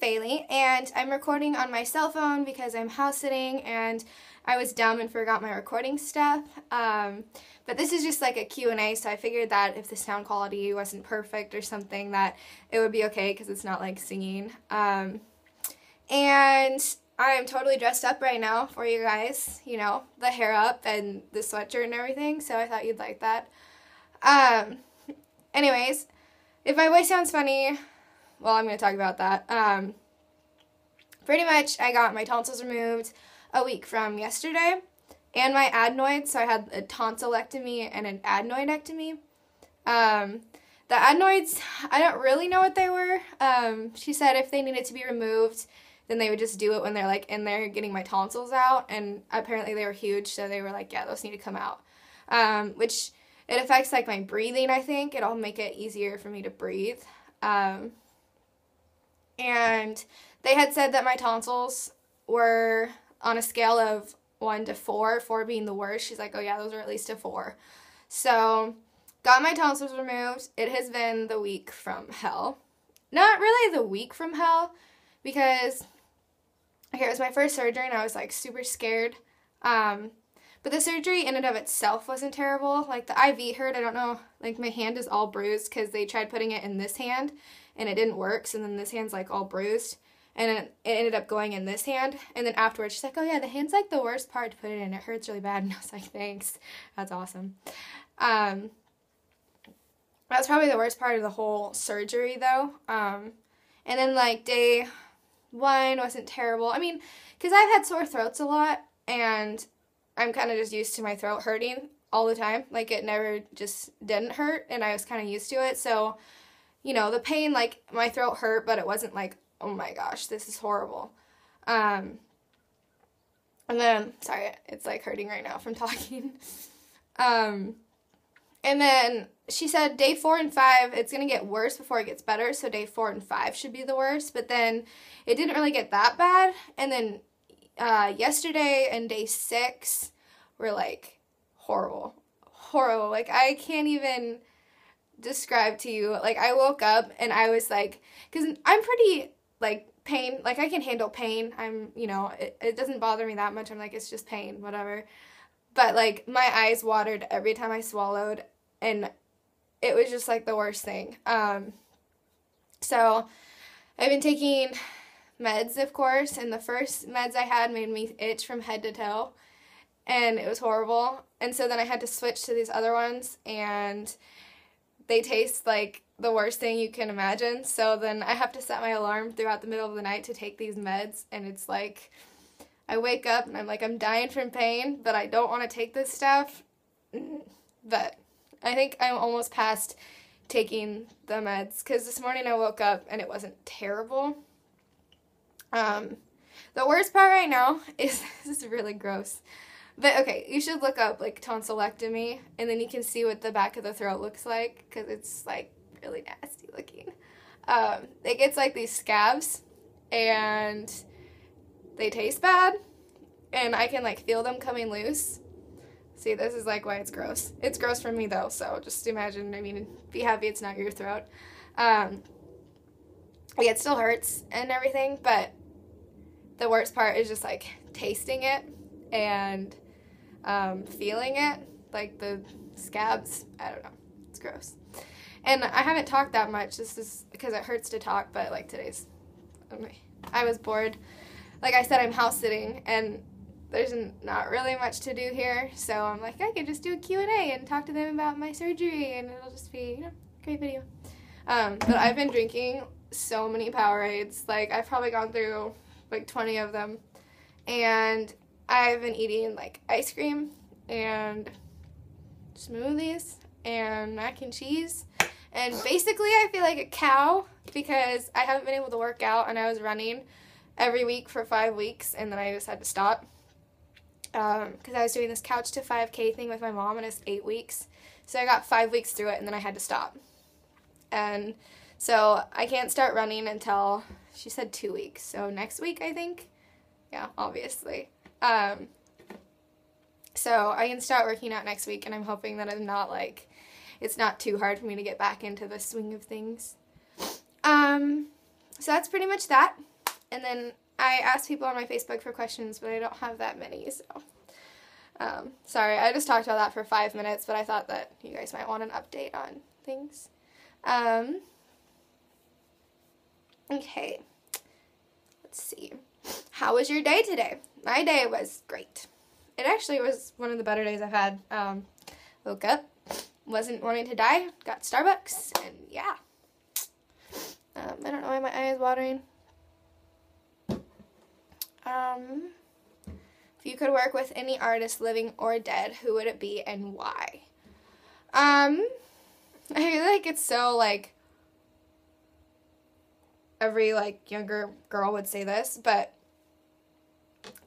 Bailie, and I'm recording on my cell phone because I'm house sitting and I was dumb and forgot my recording stuff. But this is just like a Q&A, so I figured that if the sound quality wasn't perfect or something that it would be okay because it's not like singing. And I'm totally dressed up right now for you guys, you know, the hair up and the sweatshirt and everything, so I thought you'd like that. Anyways, if my voice sounds funny, well, I'm going to talk about that. Pretty much, I got my tonsils removed a week from yesterday, and my adenoids, so I had a tonsillectomy and an adenoidectomy. The adenoids, I don't really know what they were. She said if they needed to be removed, then they would just do it when they're, like, in there getting my tonsils out, and apparently they were huge, so they were like, yeah, those need to come out. Which, it affects, like, my breathing, I think. It'll make it easier for me to breathe. And they had said that my tonsils were on a scale of 1 to 4, 4 being the worst. She's like, oh yeah, those are at least a 4. So, got my tonsils removed. It has been the week from hell. Not really the week from hell, because, okay, it was my first surgery and I was, like, super scared. But the surgery in and of itself wasn't terrible. Like, the IV hurt, I don't know, like, my hand is all bruised because they tried putting it in this hand and it didn't work, so then this hand's, like, all bruised, and it ended up going in this hand, and then afterwards she's like, oh yeah, the hand's, like, the worst part to put it in, it hurts really bad, and I was like, thanks, that's awesome. That was probably the worst part of the whole surgery, though. And then, like, day 1 wasn't terrible. I mean, because I've had sore throats a lot, and I'm kind of just used to my throat hurting all the time. Like, it never just didn't hurt, and I was kind of used to it. So, you know, the pain, like, my throat hurt, but it wasn't like, oh my gosh, this is horrible. And then, sorry, it's, like, hurting right now from talking. And then she said day 4 and 5, it's going to get worse before it gets better, so day 4 and 5 should be the worst. But then it didn't really get that bad, and then yesterday and day 6 were, like, horrible. Horrible. Like, I can't even describe to you. Like, I woke up and I was like, because I'm pretty, like, pain, like, I can handle pain. I'm, you know, it doesn't bother me that much. I'm like, it's just pain, whatever. But, like, my eyes watered every time I swallowed, and it was just, like, the worst thing. So I've been taking meds, of course, and the first meds I had made me itch from head to toe, and it was horrible. And so then I had to switch to these other ones, and they taste like the worst thing you can imagine. So then I have to set my alarm throughout the middle of the night to take these meds, and it's like, I wake up and I'm like, I'm dying from pain, but I don't want to take this stuff. But I think I'm almost past taking the meds, because this morning I woke up and it wasn't terrible. The worst part right now is, this is really gross, but okay, you should look up, like, tonsillectomy, and then you can see what the back of the throat looks like, because it's, like, really nasty looking. It gets, like, these scabs, and they taste bad, and I can, like, feel them coming loose. See, this is, like, why it's gross. It's gross for me, though, so just imagine, I mean, be happy it's not your throat. Like, it still hurts and everything, but the worst part is just, like, tasting it and feeling it, like the scabs. I don't know. It's gross. And I haven't talked that much. This is because it hurts to talk, but, like, I was bored. Like I said, I'm house sitting, and there's not really much to do here, so I'm like, I could just do a Q&A and talk to them about my surgery, and it'll just be, you know, great video. But I've been drinking so many Powerades. Like, I've probably gone through, like, 20 of them, and I've been eating, like, ice cream and smoothies and mac and cheese, and basically I feel like a cow because I haven't been able to work out, and I was running every week for 5 weeks, and then I just had to stop because I was doing this couch to 5K thing with my mom, and it's 8 weeks, so I got 5 weeks through it, and then I had to stop. And so I can't start running until, she said 2 weeks, so next week, I think. Yeah, obviously. So I can start working out next week, and I'm hoping that I'm not, like, it's not too hard for me to get back into the swing of things. So that's pretty much that. And then I asked people on my Facebook for questions, but I don't have that many, so. Sorry, I just talked about that for 5 minutes, but I thought that you guys might want an update on things. Okay. Let's see. How was your day today? My day was great. It actually was one of the better days I've had. Woke up, wasn't wanting to die, got Starbucks, and yeah. I don't know why my eye is watering. If you could work with any artist, living or dead, who would it be and why? I feel like it's so, like, every, like, younger girl would say this, but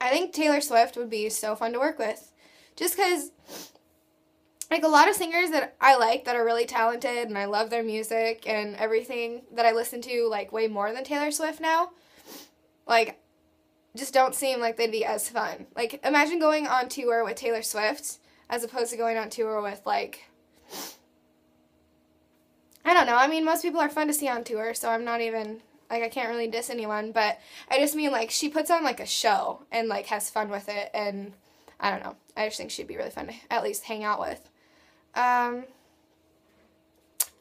I think Taylor Swift would be so fun to work with. Just because, like, a lot of singers that I like that are really talented and I love their music and everything that I listen to, like, way more than Taylor Swift now, like, just don't seem like they'd be as fun. Like, imagine going on tour with Taylor Swift as opposed to going on tour with, like, I don't know. I mean, most people are fun to see on tour, so I'm not even, like, I can't really diss anyone, but I just mean, like, she puts on, like, a show and, like, has fun with it, and I don't know. I just think she'd be really fun to at least hang out with.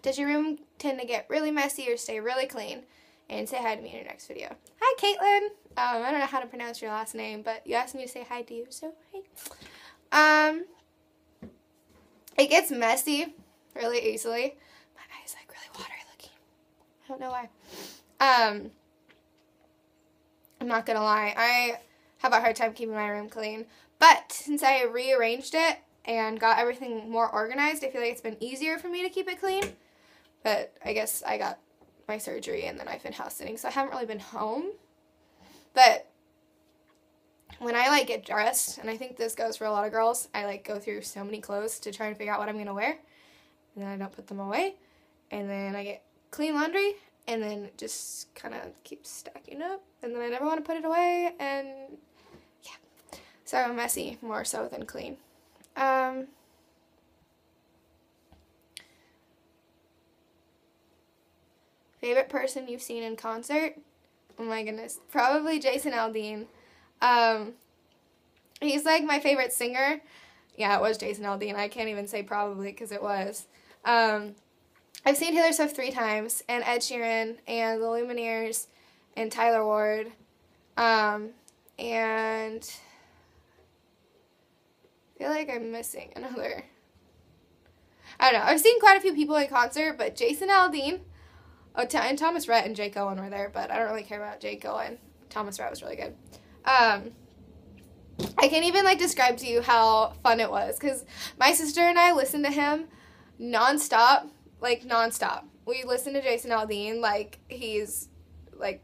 Does your room tend to get really messy or stay really clean? And say hi to me in your next video. Hi, Caitlin. I don't know how to pronounce your last name, but you asked me to say hi to you, so hi. It gets messy really easily. My eye is like really watery looking. I don't know why. I'm not gonna lie. I have a hard time keeping my room clean, but since I rearranged it and got everything more organized, I feel like it's been easier for me to keep it clean. But I guess I got my surgery and then I've been house sitting, so I haven't really been home. But when I, like, get dressed, and I think this goes for a lot of girls, I, like, go through so many clothes to try and figure out what I'm going to wear, and then I don't put them away, and then I get clean laundry, and then it just kind of keeps stacking up, and then I never want to put it away, and yeah. So I'm messy, more so than clean. Favorite person you've seen in concert? Oh my goodness. Probably Jason Aldean. He's like my favorite singer. Yeah, it was Jason Aldean. I can't even say probably because it was. I've seen Taylor Swift 3 times, and Ed Sheeran, and the Lumineers, and Tyler Ward. And I feel like I'm missing another. I don't know. I've seen quite a few people in concert, but Jason Aldean. Oh, and Thomas Rhett and Jake Owen were there, but I don't really care about Jake Owen. Thomas Rhett was really good. I can't even, like, describe to you how fun it was, because my sister and I listened to him nonstop, like, nonstop. We listened to Jason Aldean, like, he's, like,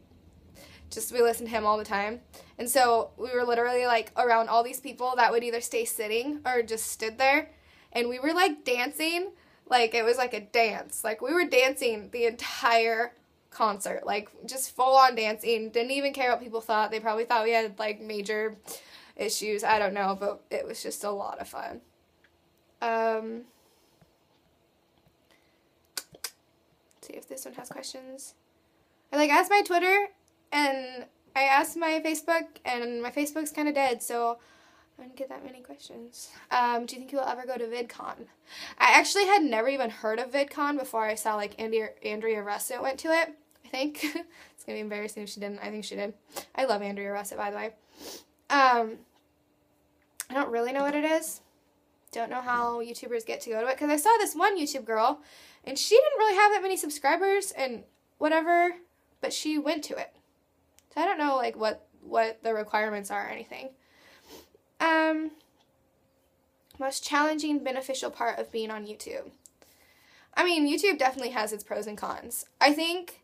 just, we listened to him all the time. And so we were literally, like, around all these people that would either stay sitting or just stood there, and we were, like, dancing. Like, it was like a dance. Like, we were dancing the entire concert. Like, just full-on dancing. Didn't even care what people thought. They probably thought we had, like, major issues. I don't know, but it was just a lot of fun. Let's see if this one has questions. I, like, asked my Twitter, and I asked my Facebook, and my Facebook's kind of dead, so I didn't get that many questions. Do you think you will ever go to VidCon? I actually had never even heard of VidCon before I saw, like, Andrea Russett went to it, I think. It's going to be embarrassing if she didn't. I think she did. I love Andrea Russett, by the way. I don't really know what it is. Don't know how YouTubers get to go to it, because I saw this one YouTube girl, and she didn't really have that many subscribers and whatever, but she went to it. So I don't know, like, what the requirements are or anything. Most challenging, beneficial part of being on YouTube. I mean, YouTube definitely has its pros and cons. I think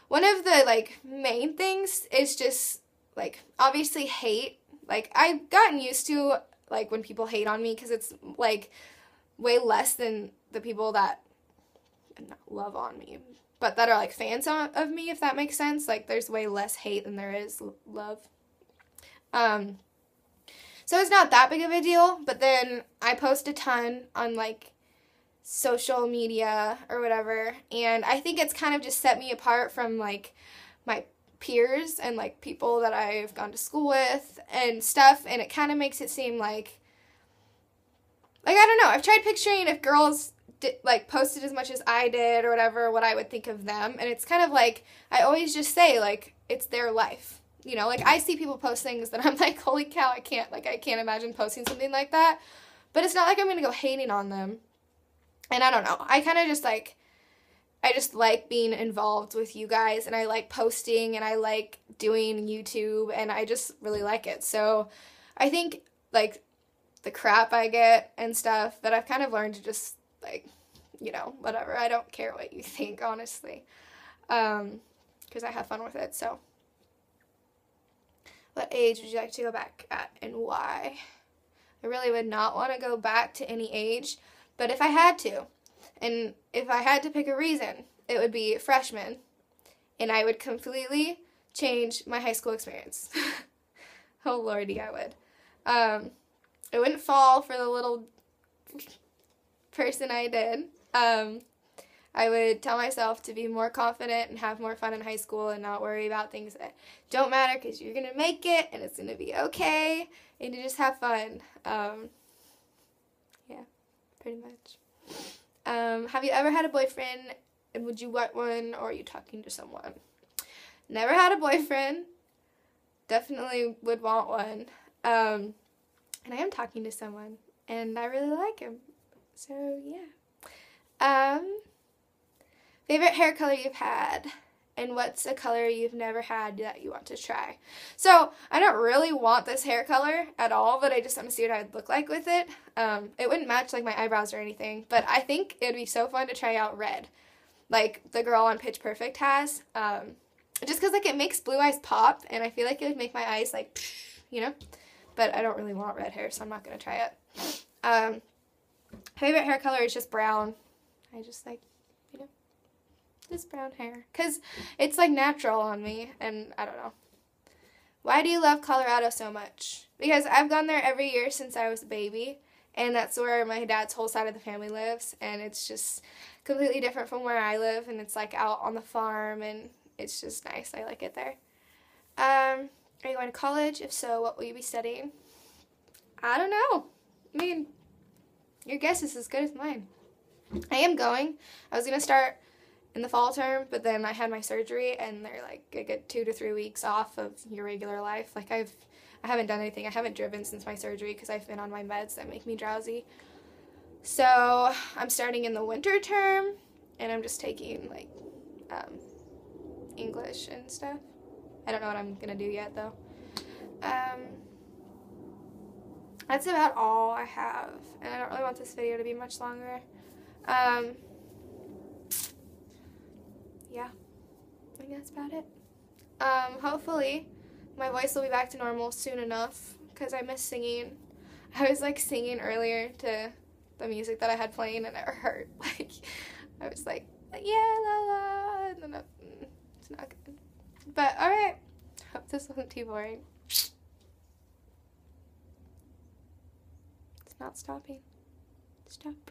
one of the, like, main things is just, like, obviously hate. Like, I've gotten used to, like, when people hate on me, because it's, like, way less than the people that love on me, but that are, like, fans of me, if that makes sense. Like, there's way less hate than there is love. So it's not that big of a deal, but then I post a ton on, like, social media or whatever, and I think it's kind of just set me apart from, like, my peers and, like, people that I've gone to school with and stuff, and it kind of makes it seem like, I don't know, I've tried picturing if girls posted as much as I did or whatever, what I would think of them, and it's kind of like, I always just say, like, it's their life, you know, like, I see people post things that I'm like, holy cow, I can't imagine posting something like that, but it's not like I'm gonna go hating on them, and I don't know, I kind of just, like, I just like being involved with you guys, and I like posting, and I like doing YouTube, and I just really like it. So I think, like, the crap I get and stuff, that I've kind of learned to just, like, you know, whatever. I don't care what you think, honestly, because I have fun with it. So what age would you like to go back at, and why? I really would not want to go back to any age, but if I had to, and if I had to pick a reason, it would be freshman, and I would completely change my high school experience. Oh, lordy, I would. I wouldn't fall for the little person I did. I would tell myself to be more confident and have more fun in high school and not worry about things that don't matter, because you're going to make it, and it's going to be okay, and to just have fun. Yeah, pretty much. Have you ever had a boyfriend, and would you want one, or are you talking to someone? Never had a boyfriend. Definitely would want one. And I am talking to someone, and I really like him. So, yeah. Favorite hair color you've had, and what's a color you've never had that you want to try? So, I don't really want this hair color at all, but I just want to see what I'd look like with it. It wouldn't match, like, my eyebrows or anything, but I think it would be so fun to try out red, like the girl on Pitch Perfect has. Just because, like, it makes blue eyes pop, and I feel like it would make my eyes, like, you know? But I don't really want red hair, so I'm not going to try it. Favorite hair color is just brown. I just, like, you know, this brown hair, because it's, like, natural on me, and I don't know. Why do you love Colorado so much? Because I've gone there every year since I was a baby, and that's where my dad's whole side of the family lives, and it's just completely different from where I live, and it's, like, out on the farm, and it's just nice. I like it there. Are you going to college? If so, what will you be studying? I don't know. I mean, your guess is as good as mine. I am going. I was going to start in the fall term, but then I had my surgery, and they're like, I get 2 to 3 weeks off of your regular life. Like, I haven't done anything. I haven't driven since my surgery because I've been on my meds that make me drowsy. So I'm starting in the winter term, and I'm just taking, like, English and stuff. I don't know what I'm going to do yet, though. That's about all I have, and I don't really want this video to be much longer. Yeah, I think that's about it. Hopefully my voice will be back to normal soon enough, because I miss singing. I was, like, singing earlier to the music that I had playing, and it hurt. Like, I was like, yeah, la la, and then it's not good. But, alright, hope this wasn't too boring. It's not stopping. Stop.